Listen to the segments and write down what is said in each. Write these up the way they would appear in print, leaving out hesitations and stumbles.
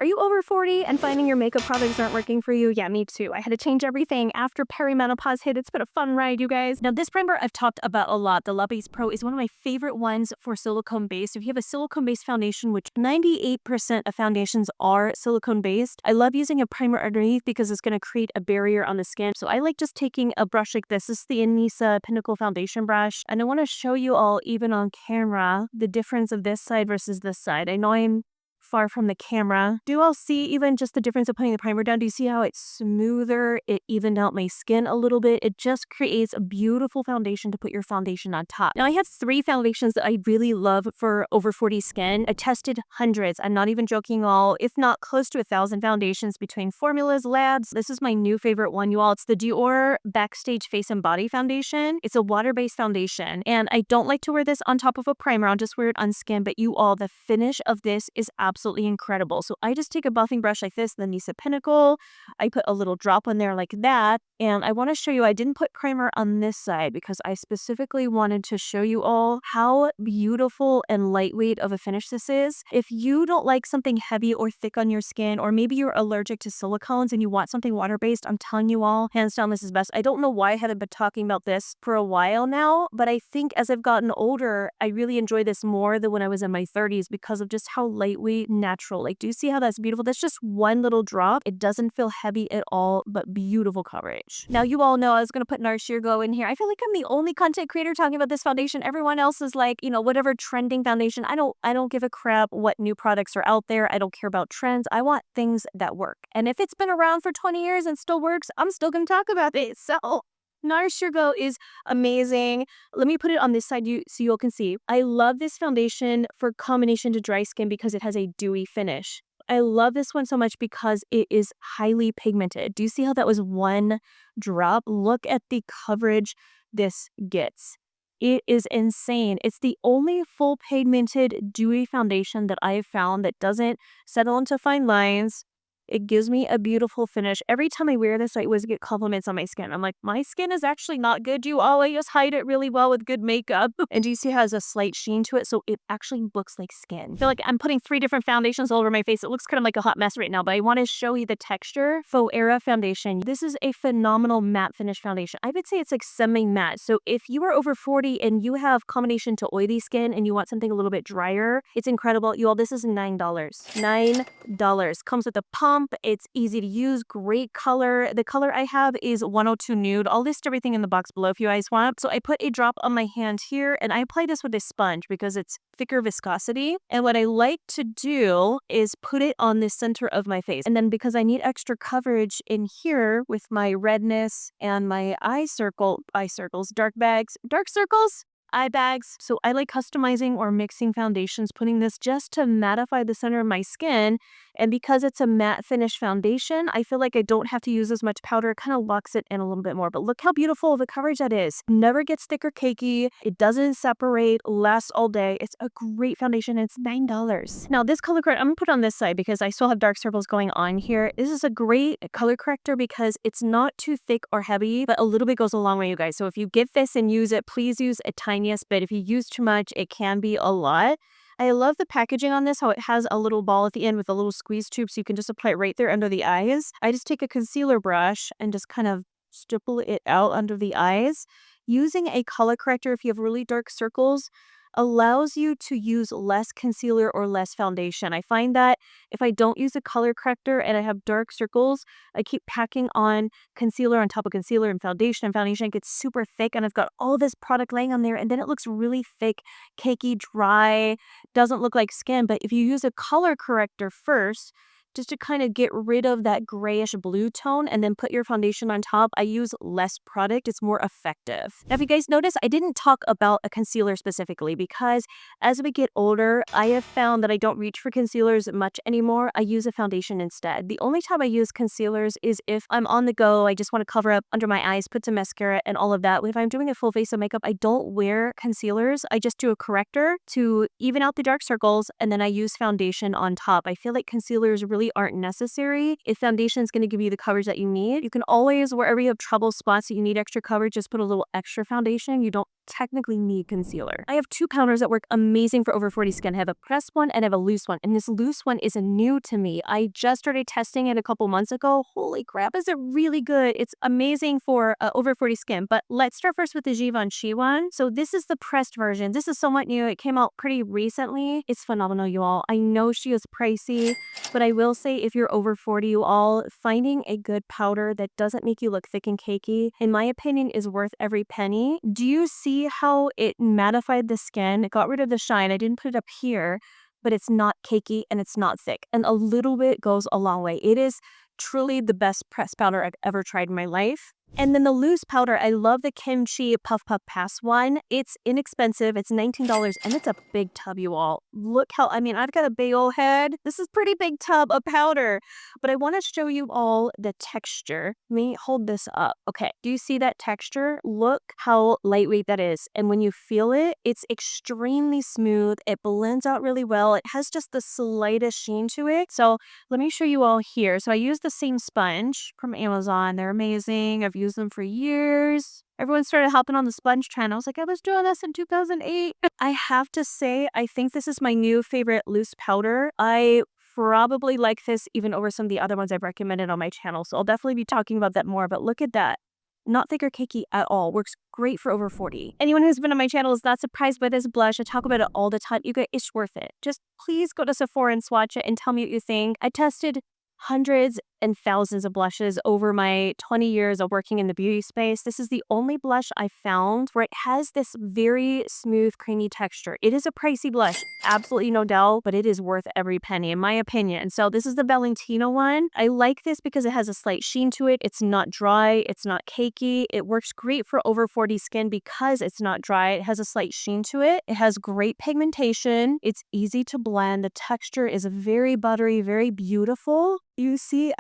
Are you over 40 and finding your makeup products aren't working for you? Yeah, me too. I had to change everything after perimenopause hit. It's been a fun ride, you guys. Now, this primer I've talked about a lot. The Love Base Pro is one of my favorite ones for silicone-based. If you have a silicone-based foundation, which 98% of foundations are silicone-based, I love using a primer underneath because it's going to create a barrier on the skin. So I like just taking a brush like this. This is the NYX Pinnacle Foundation brush. And I want to show you all, even on camera, the difference of this side versus this side. I know I'm far from the camera. Do you all see even just the difference of putting the primer down? Do you see how it's smoother? It evened out my skin a little bit. It just creates a beautiful foundation to put your foundation on top. Now, I have 3 foundations that I really love for over 40 skin. I tested hundreds. I'm not even joking, all, if not close to 1,000 foundations between formulas, labs. This is my new favorite one, you all. It's the DIOR Backstage Face and Body Foundation. It's a water-based foundation, and I don't like to wear this on top of a primer. I'll just wear it on skin, but you all, the finish of this is absolutely incredible. So I just take a buffing brush like this, the NYX Pinnacle. I put a little drop on there like that. And I want to show you, I didn't put primer on this side because I specifically wanted to show you all how beautiful and lightweight of a finish this is. If you don't like something heavy or thick on your skin, or maybe you're allergic to silicones and you want something water-based, I'm telling you all, hands down, this is best. I don't know why I haven't been talking about this for a while now, but I think as I've gotten older, I really enjoy this more than when I was in my 30s because of just how lightweight, natural. Like, do you see how that's beautiful? That's just one little drop. It doesn't feel heavy at all, but beautiful coverage. Now, you all know I was going to put NARS Sheer Glow in here. I feel like I'm the only content creator talking about this foundation. Everyone else is like, you know, whatever trending foundation. I don't give a crap what new products are out there. I don't care about trends. I want things that work. And if it's been around for 20 years and still works, I'm still going to talk about it. So NARS Sheer Glow is amazing. Let me put it on this side so you all can see. I love this foundation for combination to dry skin because it has a dewy finish. I love this one so much because it is highly pigmented. Do you see how that was one drop? Look at the coverage this gets. It is insane. It's the only full pigmented dewy foundation that I have found that doesn't settle into fine lines. It gives me a beautiful finish. Every time I wear this, I always get compliments on my skin. I'm like, my skin is actually not good. You always hide it really well with good makeup. And do you see it has a slight sheen to it? So it actually looks like skin. I feel like I'm putting 3 different foundations all over my face. It looks kind of like a hot mess right now, but I want to show you the texture. Faux Era foundation. This is a phenomenal matte finish foundation. I would say it's like semi-matte. So if you are over 40 and you have combination to oily skin and you want something a little bit drier, it's incredible. You all, this is $9. $9. Comes with a pump. It's easy to use, great color. The color I have is 102 Nude. I'll list everything in the box below if you guys want. So I put a drop on my hand here, and I apply this with a sponge because it's thicker viscosity. And what I like to do is put it on the center of my face. And then because I need extra coverage in here with my redness and my eye circles, dark circles, eye bags. So I like customizing or mixing foundations, putting this just to mattify the center of my skin. And because it's a matte finish foundation, I feel like I don't have to use as much powder. It kind of locks it in a little bit more. But look how beautiful the coverage that is. Never gets thick or cakey. It doesn't separate, lasts all day. It's a great foundation. It's $9. Now this color corrector, I'm gonna put on this side because I still have dark circles going on here. This is a great color corrector because it's not too thick or heavy, but a little bit goes a long way, you guys. So if you get this and use it, please use a tiniest bit. If you use too much, it can be a lot. I love the packaging on this, how it has a little ball at the end with a little squeeze tube so you can just apply it right there under the eyes. I just take a concealer brush and just kind of stipple it out under the eyes. Using a color corrector if you have really dark circles allows you to use less concealer or less foundation. I find that if I don't use a color corrector and I have dark circles, I keep packing on concealer on top of concealer and foundation gets super thick, and I've got all this product laying on there, and then it looks really thick, cakey, dry, doesn't look like skin. But if you use a color corrector first, just to kind of get rid of that grayish blue tone and then put your foundation on top, I use less product. It's more effective. Now, if you guys notice, I didn't talk about a concealer specifically because as we get older, I have found that I don't reach for concealers much anymore. I use a foundation instead. The only time I use concealers is if I'm on the go, I just want to cover up under my eyes, put some mascara and all of that. If I'm doing a full face of makeup, I don't wear concealers. I just do a corrector to even out the dark circles, and then I use foundation on top. I feel like concealers really really aren't necessary. If foundation is going to give you the coverage that you need, you can always, wherever you have trouble spots that you need extra coverage, just put a little extra foundation. You don't technically need concealer. I have two powders that work amazing for over 40 skin. I have a pressed one and I have a loose one. And this loose one is new to me. I just started testing it a couple months ago. Holy crap, is it really good. It's amazing for over 40 skin. But let's start first with the Givenchy one. So this is the pressed version. This is somewhat new. It came out pretty recently. It's phenomenal, you all. I know she is pricey, but I will say if you're over 40, you all, finding a good powder that doesn't make you look thick and cakey, in my opinion, is worth every penny. Do you see how it mattified the skin? It got rid of the shine. I didn't put it up here, but it's not cakey and it's not thick. And a little bit goes a long way. It is truly the best pressed powder I've ever tried in my life. And then the loose powder, I love the KIMCHI Puff Puff Pass one. It's inexpensive. It's $19 and it's a big tub, you all. Look how, I mean, I've got a big old head. This is pretty big tub of powder. But I want to show you all the texture. Let me hold this up. Okay, do you see that texture? Look how lightweight that is. And when you feel it, it's extremely smooth. It blends out really well. It has just the slightest sheen to it. So let me show you all here. So I use the same sponge from Amazon. They're amazing. I've used them for years. Everyone started hopping on the sponge trend. I was like, I was doing this in 2008. I have to say, I think this is my new favorite loose powder. I probably like this even over some of the other ones I've recommended on my channel. So I'll definitely be talking about that more. But look at that. Not thick or cakey at all. Works great for over 40. Anyone who's been on my channel is not surprised by this blush. I talk about it all the time. You guys, it's worth it. Just please go to Sephora and swatch it and tell me what you think. I tested hundreds and thousands of blushes over my 20 years of working in the beauty space. This is the only blush I found where it has this very smooth, creamy texture. It is a pricey blush, absolutely no doubt, but it is worth every penny in my opinion. So this is the Valentino one. I like this because it has a slight sheen to it. It's not dry. It's not cakey. It works great for over 40 skin because it's not dry. It has a slight sheen to it. It has great pigmentation. It's easy to blend. The texture is very buttery, very beautiful. You see,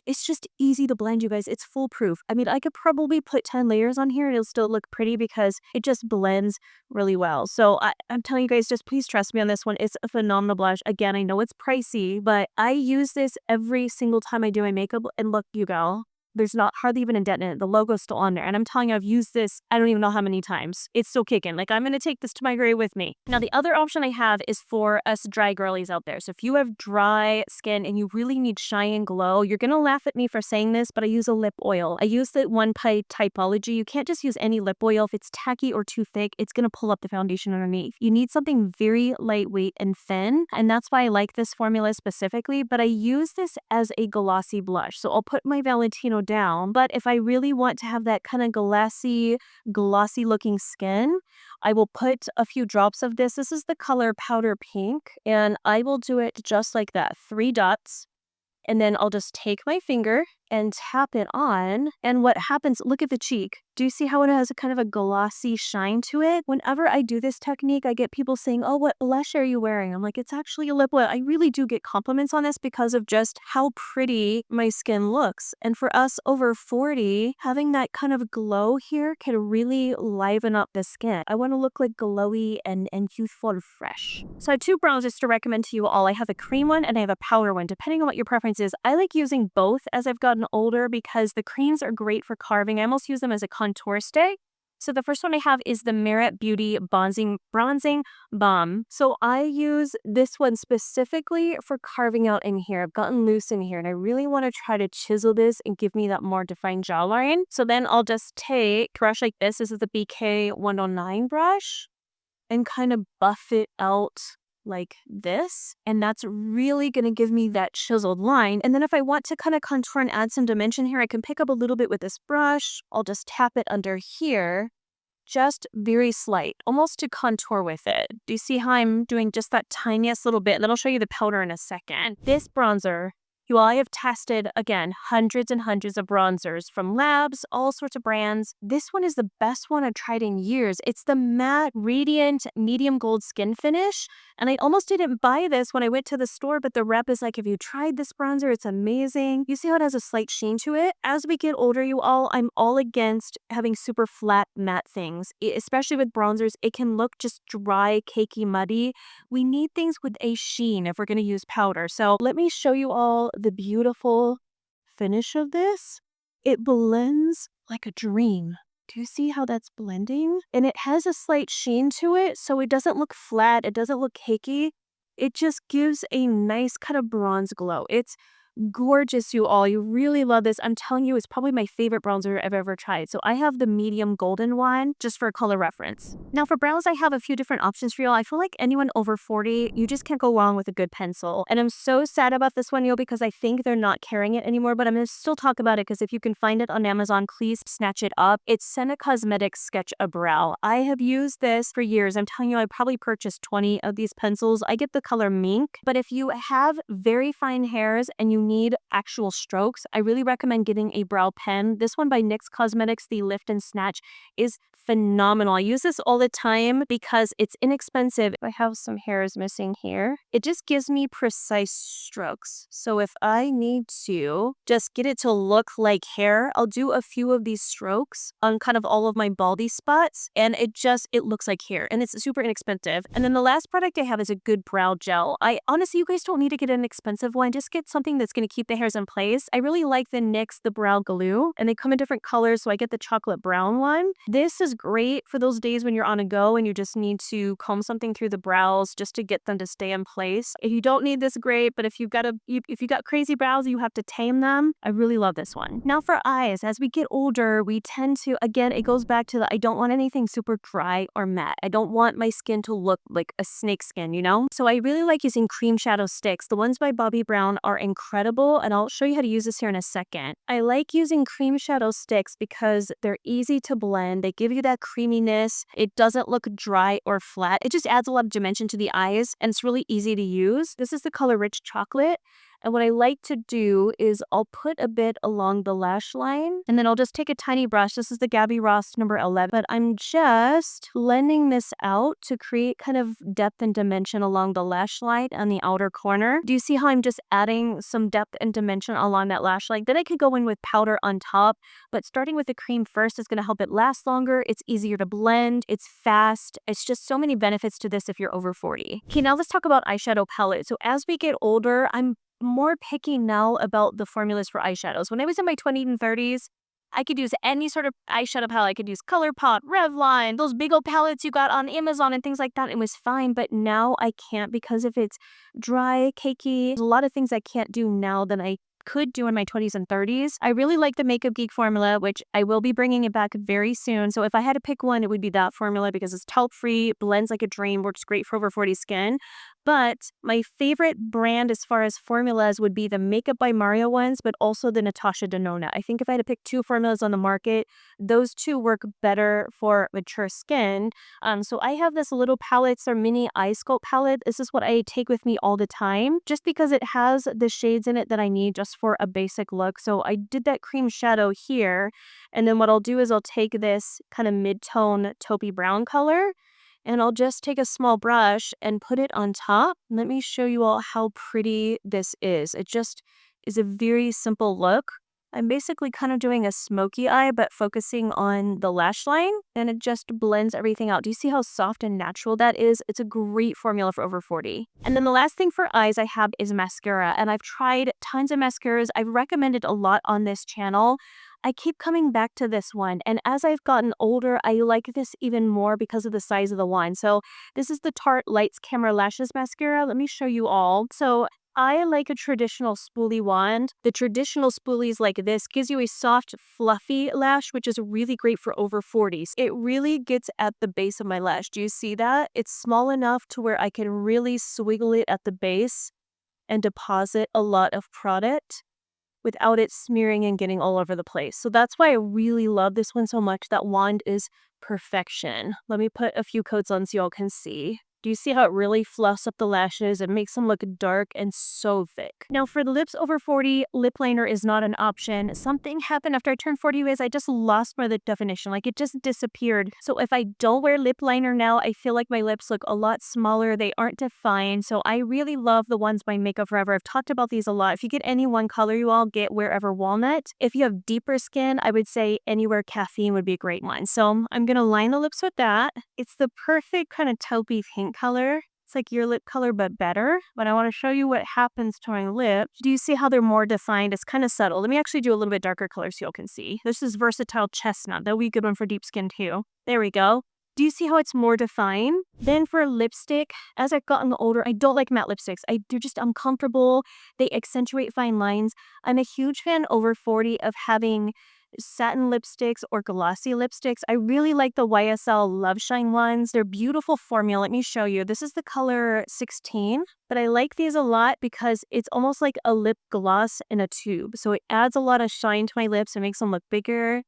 it's just easy to blend, you guys. It's foolproof. I mean, I could probably put 10 layers on here and it'll still look pretty because it just blends really well. So I'm telling you guys, just please trust me on this one. It's a phenomenal blush. Again, I know it's pricey, but I use this every single time I do my makeup. And look, you go. There's not hardly even a dent in it. The logo's still on there. And I'm telling you, I've used this, I don't even know how many times. It's still kicking. Like, I'm going to take this to my grave with me. Now, the other option I have is for us dry girlies out there. So if you have dry skin and you really need shine and glow, you're going to laugh at me for saying this, but I use a lip oil. I use the one by Typology. You can't just use any lip oil. If it's tacky or too thick, it's going to pull up the foundation underneath. You need something very lightweight and thin. And that's why I like this formula specifically, but I use this as a glossy blush. So I'll put my Valentino down, but if I really want to have that kind of glossy looking skin, I will put a few drops of this. This is the color Powder Pink, and I will do it just like that, 3 dots. And then I'll just take my finger and tap it on. And what happens, look at the cheek. Do you see how it has a kind of a glossy shine to it? Whenever I do this technique, I get people saying, oh, what blush are you wearing? I'm like, it's actually a lip oil. I really do get compliments on this because of just how pretty my skin looks. And for us over 40, having that kind of glow here can really liven up the skin. I want to look like glowy and youthful and fresh. So I have 2 bronzers to recommend to you all. I have a cream one and I have a powder one, depending on what your preference is. I like using both as I've gotten older because the creams are great for carving. I almost use them as a contour stick. So the first one I have is the Merit Beauty Bronzing Balm. So I use this one specifically for carving out in here. I've gotten loose in here and I really want to try to chisel this and give me that more defined jawline. So then I'll just take a brush like this. This is the BK 109 brush and kind of buff it out like this, and that's really going to give me that chiseled line. And then if I want to kind of contour and add some dimension here, I can pick up a little bit with this brush. I'll just tap it under here, just very slight, almost to contour with it. Do you see how I'm doing just that tiniest little bit? And then I'll show you the powder in a second. This bronzer, You all, I have tested, again, hundreds and hundreds of bronzers from labs, all sorts of brands. This one is the best one I've tried in years. It's the Matte Radiant Medium Gold Skin Finish. And I almost didn't buy this when I went to the store, but the rep is like, have you tried this bronzer? It's amazing. You see how it has a slight sheen to it? As we get older, you all, I'm all against having super flat matte things. Especially with bronzers, it can look just dry, cakey, muddy. We need things with a sheen if we're going to use powder. So let me show you all the beautiful finish of this. It blends like a dream. Do you see how that's blending? And it has a slight sheen to it, so it doesn't look flat. It doesn't look cakey. It just gives a nice kind of bronze glow. It's gorgeous, you all. You really love this. I'm telling you, it's probably my favorite bronzer I've ever tried. So I have the medium golden one just for color reference. Now for brows, I have a few different options for you all. I feel like anyone over 40, you just can't go wrong with a good pencil. And I'm so sad about this one, you all, because I think they're not carrying it anymore, but I'm going to still talk about it because if you can find it on Amazon, please snatch it up. It's Senna Cosmetics Sketch a Brow. I have used this for years. I'm telling you, I probably purchased 20 of these pencils. I get the color mink, but if you have very fine hairs and you need actual strokes, I really recommend getting a brow pen. This one by NYX Cosmetics, the Lift and Snatch, is phenomenal. I use this all the time because it's inexpensive. I have some hairs missing here. It just gives me precise strokes. So if I need to just get it to look like hair, I'll do a few of these strokes on kind of all of my baldy spots, and it looks like hair, and it's super inexpensive. And then the last product I have is a good brow gel. I honestly, you guys don't need to get an expensive one. Just get something that's going to keep the hairs in place. I really like the NYX The Brow Glue, and they come in different colors, so I get the chocolate brown one. This is great for those days when you're on a go and you just need to comb something through the brows just to get them to stay in place. If you don't need this, great, but if you got crazy brows, you have to tame them. I really love this one. Now for eyes, as we get older, we tend to, again, it goes back to the I don't want anything super dry or matte. I don't want my skin to look like a snake skin, you know? So I really like using cream shadow sticks. The ones by Bobbi Brown are incredible, and I'll show you how to use this here in a second. I like using cream shadow sticks because they're easy to blend. They give you that creaminess. It doesn't look dry or flat. It just adds a lot of dimension to the eyes, and it's really easy to use. This is the color Rich Chocolate. And what I like to do is I'll put a bit along the lash line, and then I'll just take a tiny brush. This is the Gabby Ross number 11, but I'm just blending this out to create kind of depth and dimension along the lash line on the outer corner. Do you see how I'm just adding some depth and dimension along that lash line? Then I could go in with powder on top, but starting with the cream first is going to help it last longer. It's easier to blend. It's fast. It's just so many benefits to this if you're over 40. Okay, now let's talk about eyeshadow palette. So as we get older, I'm more picky now about the formulas for eyeshadows. When I was in my 20s and 30s, I could use any sort of eyeshadow palette. I could use ColourPop, Revlon, those big old palettes you got on Amazon and things like that. It was fine, but now I can't because if it's dry, cakey, there's a lot of things I can't do now than I could do in my 20s and 30s. I really like the Makeup Geek formula, which I will be bringing it back very soon. So if I had to pick one, it would be that formula because it's talc-free, blends like a dream, works great for over 40 skin. But my favorite brand as far as formulas would be the Makeup by Mario ones, but also the NATASHA DENONA. I think if I had to pick two formulas on the market, those two work better for mature skin. So I have this little palette. It's our mini eye sculpt palette. This is what I take with me all the time, just because it has the shades in it that I need just for a basic look. So I did that cream shadow here. And then what I'll do is I'll take this kind of mid-tone taupey brown color, and I'll just take a small brush and put it on top. Let me show you all how pretty this is. It just is a very simple look. I'm basically kind of doing a smoky eye, but focusing on the lash line, and it just blends everything out. Do you see how soft and natural that is? It's a great formula for over 40. And then the last thing for eyes I have is mascara, and I've tried tons of mascaras. I've recommended a lot on this channel. I keep coming back to this one, and as I've gotten older, I like this even more because of the size of the wand. So this is the Tarte Lights Camera Lashes Mascara. Let me show you all. So I like a traditional spoolie wand. The traditional spoolies like this gives you a soft, fluffy lash, which is really great for over 40s. It really gets at the base of my lash. Do you see that? It's small enough to where I can really swiggle it at the base and deposit a lot of product without it smearing and getting all over the place. So that's why I really love this one so much. That wand is perfection. Let me put a few coats on so y'all can see. Do you see how it really fluffs up the lashes and makes them look dark and so thick? Now for the lips over 40, lip liner is not an option. Something happened after I turned 40 you guys. I just lost my lip definition. Like it just disappeared. So if I don't wear lip liner now, I feel like my lips look a lot smaller. They aren't defined. So I really love the ones by Makeup Forever. I've talked about these a lot. If you get any one color, you all get Wherever Walnut. If you have deeper skin, I would say Anywhere Caffeine would be a great one. So I'm going to line the lips with that. It's the perfect kind of taupey pink color. It's like your lip color, but better. But I want to show you what happens to my lips. Do you see how they're more defined? It's kind of subtle. Let me actually do a little bit darker color so y'all can see. This is Versatile Chestnut. That'll be a good one for deep skin too. There we go. Do you see how it's more defined? Then for lipstick, as I've gotten older, I don't like matte lipsticks. They're just uncomfortable. They accentuate fine lines. I'm a huge fan over 40 of having satin lipsticks or glossy lipsticks. I really like the YSL Loveshine ones. They're beautiful formula. Let me show you. This is the color 16, but I like these a lot because it's almost like a lip gloss in a tube. So it adds a lot of shine to my lips. It makes them look bigger.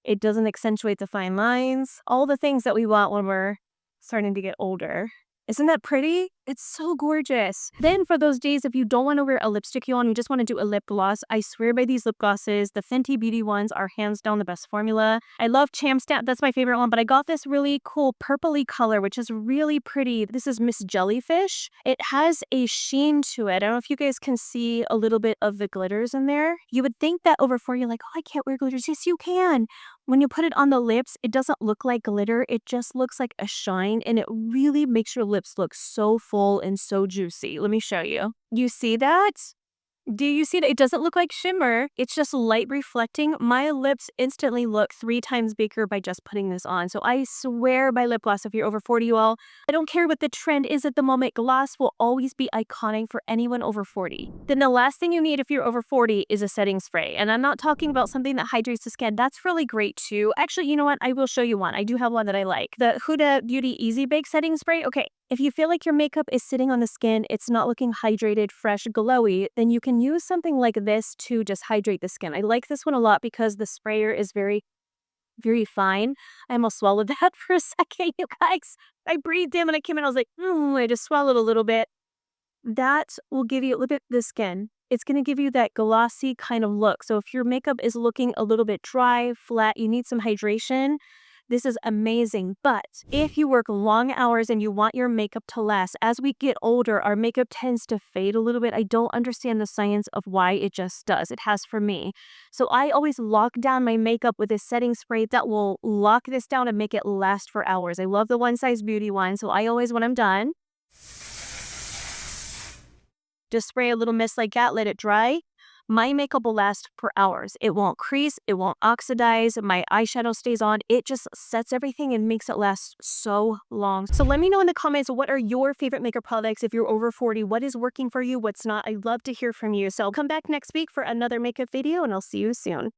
It doesn't accentuate the fine lines. All the things that we want when we're starting to get older. Isn't that pretty? It's so gorgeous. Then for those days, if you don't want to wear a lipstick on, you just want to do a lip gloss, I swear by these lip glosses. The Fenty Beauty ones are hands down the best formula. I love Champ Stamp. That's my favorite one, but I got this really cool purpley color, which is really pretty. This is Miss Jellyfish. It has a sheen to it. I don't know if you guys can see a little bit of the glitters in there. You would think that over 40, you're like, oh, I can't wear glitters. Yes, you can. When you put it on the lips, it doesn't look like glitter. It just looks like a shine, and it really makes your lips look so full and so juicy. Let me show you. You see that? Do you see that? It doesn't look like shimmer. It's just light reflecting. My lips instantly look 3 times bigger by just putting this on. So I swear by lip gloss if you're over 40, you all. I don't care what the trend is at the moment. Gloss will always be iconic for anyone over 40. Then the last thing you need if you're over 40 is a setting spray. And I'm not talking about something that hydrates the skin. That's really great too. Actually, you know what? I will show you one. I do have one that I like. The Huda Beauty Easy Bake Setting Spray. Okay. If you feel like your makeup is sitting on the skin, it's not looking hydrated, fresh, glowy, then you can use something like this to just hydrate the skin. I like this one a lot because the sprayer is very, very fine. I almost swallowed that for a second, you guys. I breathed in and I came in, I was like, I just swallowed a little bit. That will give you, look at the skin. It's going to give you that glossy kind of look. So if your makeup is looking a little bit dry, flat, you need some hydration, this is amazing. But if you work long hours and you want your makeup to last, as we get older, our makeup tends to fade a little bit. I don't understand the science of why it just does. It has for me. So I always lock down my makeup with a setting spray that will lock this down and make it last for hours. I love the One Size Beauty one. So I always, when I'm done, just spray a little mist like that, let it dry. My makeup will last for hours. It won't crease, it won't oxidize, my eyeshadow stays on. It just sets everything and makes it last so long. So let me know in the comments, what are your favorite makeup products if you're over 40? What is working for you, what's not? I'd love to hear from you. So I'll come back next week for another makeup video and I'll see you soon.